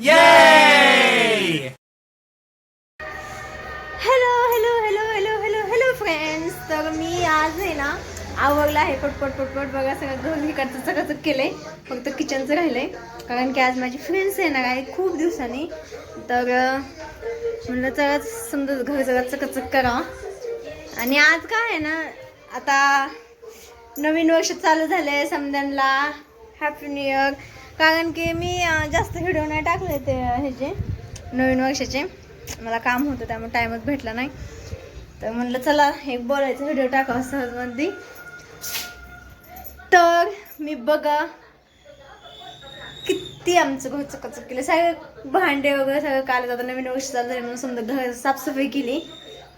Yay! Hello friends. तर मी आज आहे ना आवरला आहे पटपट बघा, सगळं घर इकडचं चकाचक केलंय, फक्त किचनचं राहिलंय. कारण की आज माझी फ्रेंड्स येणार आहे खूप दिवसांनी, तर म्हणलं चला समजा घर सगळं चकाचक करा. आणि आज काय आहे ना, आता नवीन वर्ष चालू झालंय समद्यांना हॅपी न्यू इयर. कारण की मी जास्त व्हिडिओ नाही टाकले ते ह्याचे नवीन वर्षाचे, मला काम होतं त्यामुळे टाईमच भेटला नाही. तर म्हणलं चला एक बोलायचं व्हिडिओ टाकावं सहजमध्ये. तर मी बघा किती आमचं घर चकाचक केलं, सगळे भांडे वगैरे सगळं काल. आता नवीन वर्ष चालू झालं म्हणून समजा घर साफसफाई केली.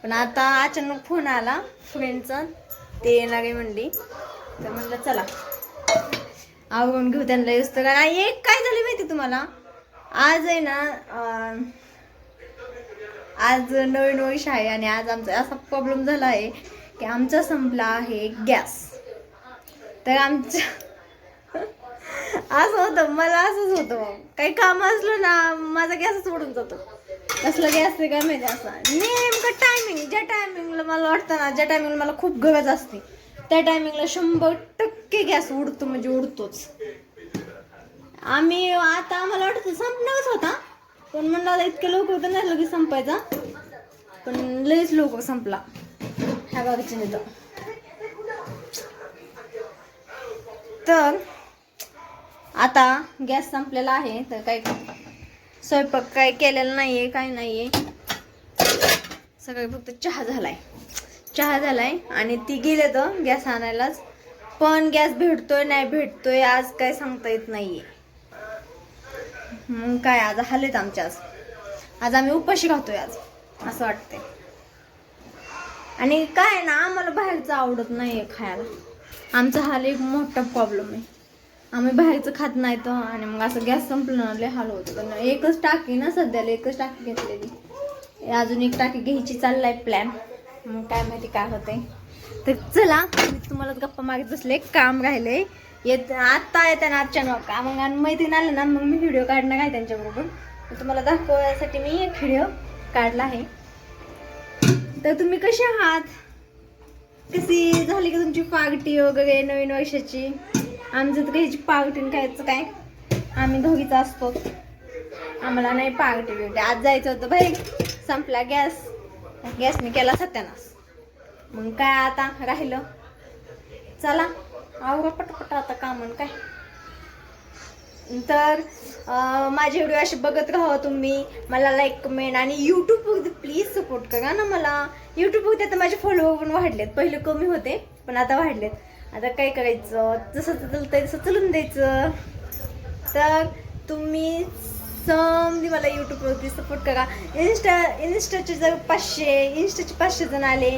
पण आता अचानक फोन आला फ्रेंडचा, ते येणार आहे म्हणली. तर म्हणलं चला आवरून घेऊ त्यांना युस्त. कारण एक काय झालं माहिती तुम्हाला, आज आहे ना आज नवीन वर्ष आहे आणि आज आमचा असा प्रॉब्लेम झाला आहे की आमचा संपला आहे गॅस. तर आमचं असं होतं, मला असंच होतं, काही काम असलं ना माझा गॅसच उडून जातो. कसलं गॅस आहे काय माहिती, असा नेमकं टायमिंग, ज्या टायमिंगला मला वाटतं ना, ज्या टायमिंगला मला खूप गरज असते त्या टायमिंगला 100% गॅस उडतो, म्हणजे उडतोच. आम्ही आता आम्हाला वाटतं संपणारच होता, पण म्हणलं इतके लोक होतं नाही लगेच संपायचा, पण लईच लोक संपला ह्या गावच्या तिथं. तर आता गॅस संपलेला आहे, तर काही स्वयंपाक काय केलेला नाहीये, काय नाहीये, सगळं फक्त चहा झालाय. आणि ती गेले तर गॅस आणायलाच, पण गॅस भेटतोय नाही भेटतोय आज काय सांगता येत नाहीये. मग काय आज हालेत आमच्या, आज आम्ही उपाशी राहतोय आज असं वाटतंय. आणि काय ना, आम्हाला बाहेरचं आवडत नाहीये खायला, आमचा हाल एक मोठा प्रॉब्लेम आहे. आम्ही बाहेरचं खात नाही तर, आणि मग असं गॅस संपलं लय हाल होतं. पण एकच टाकी ना सध्याला, एकच टाकी घेतलेली, अजून एक टाकी घ्यायची चाललाय प्लॅन, मग काय माहिती काय होतंय. तर चला मी तुम्हाला गप्पा मारत बसले, काम राहिले आत्ता येते ना अचानक का, मग मैत्रीण आलं ना मग मी व्हिडिओ काढणार आहे त्यांच्याबरोबर. तुम्हाला दाखवण्यासाठी मी एक व्हिडिओ काढला आहे. तर तुम्ही कसे आहात, कशी झाली की तुमची पार्टी वगैरे नवीन वर्षाची? आमचं तर घ्यायची पार्टी खायचं काय, आम्ही दोघीच असतो, आम्हाला नाही पार्टी बिर्टी. आज जायचं होतं भाई, संपला गॅसने केला सत्यानाश. मग काय आता राहिलं, चला आवरा पटपट आता कामन काय. तर माझे व्हिडिओ असे बघत राहा तुम्ही, मला लाईक कमेंट आणि यूट्यूबवरती प्लीज सपोर्ट करा ना मला. यूट्यूबवरती आता माझे फॉलोअर पण वाढलेत, पहिले कमी होते पण आता वाढलेत. आता काय करायचं, जसं चालतंय तसं चलून द्यायचं. तर तुम्ही समधी मला यूट्यूबवरती सपोर्ट करा. इंस्टाचे जर 500 जण आले,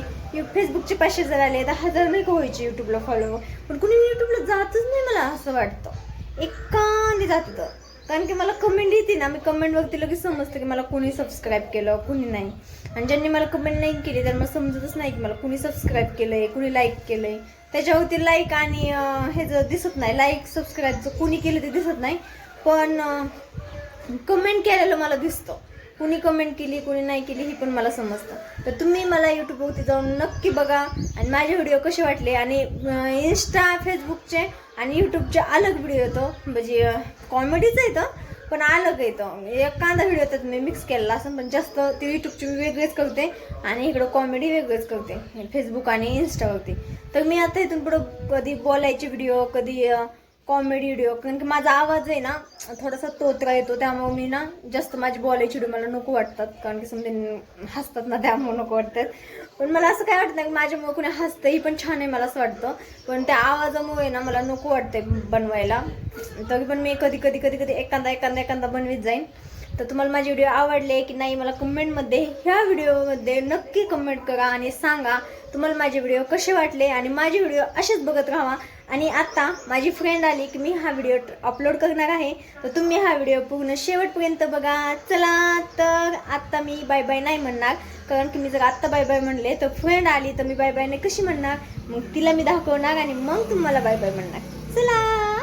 फेसबुकचे 500 जण आले, तर 1000 नाही का व्हायचे यूट्यूबला फॉलोवर. पण कुणी यूट्यूबला जातच नाही, मला असं वाटतं एकाने जातं. कारण की मला कमेंट येते ना, मी कमेंटवरती लगेच समजतं की मला कुणी सबस्क्राईब केलं कुणी नाही. आणि ज्यांनी मला कमेंट नाही केली तर मला समजतच नाही की मला कुणी सबस्क्राईब केलंय, कुणी लाईक केलंय. त्याच्यावरती लाईक आणि हे जर दिसत नाही, लाईक सबस्क्राईबचं कुणी केलं ते दिसत नाही, पण कमेंट केलेलं मला दिसतं. कुणी कमेंट केली कुणी नाही केली ही पण मला समजतं. तर तुम्ही मला यूट्यूबवरती जाऊन नक्की बघा आणि माझे व्हिडिओ कसे वाटले. आणि इंस्टा फेसबुकचे आणि यूट्यूबचे अलग व्हिडिओ येतो, म्हणजे कॉमेडीचं येतं पण अलग येतं. एखादा व्हिडिओ त्यात मी मिक्स केलेला असं, पण जास्त ते यूट्यूबची वेगळेच करते आणि इकडं कॉमेडी वेगळेच करते फेसबुक आणि इंस्टावरती. तर मी आता इथून पुढं कधी बोलायचे व्हिडिओ, कधी कॉमेडी व्हिडिओ, कारण की माझा आवाज आहे ना थोडासा तोत्रा येतो, त्यामुळे मी ना जास्त माझी बोलायची व्हिडिओ मला नको वाटतात. कारण की समजा हसतात ना, त्यामुळे नको वाटतात. पण मला असं काय वाटत नाही की माझ्यामुळे कुणी हसतंही पण छान आहे मला असं वाटतं, पण त्या आवाजामुळे ना मला नको वाटतंय बनवायला. तरी पण मी कधी एखादा बनवीत जाईन. तर तुम्हाला माझे व्हिडिओ आवडले की नाही मला कमेंटमध्ये, ह्या व्हिडिओमध्ये नक्की कमेंट करा आणि सांगा तुम्हाला माझे व्हिडिओ कसे वाटले. आणि माझे व्हिडिओ असेच बघत राहा. आणि आता माझी फ्रेंड आली की मी हा व्हिडिओ अपलोड करणार आहे, तर तुम्ही हा व्हिडिओ पूर्ण शेवटपर्यंत बघा. चला तर आता मी बाय बाय नाही म्हणणार, कारण की मी जर आत्ता बाय बाय म्हणले तर फ्रेंड आली तर मी बाय बाय नाही कशी म्हणणार. मग तिला मी दाखवणार आणि मग तुम्हाला बाय बाय म्हणणार. चला.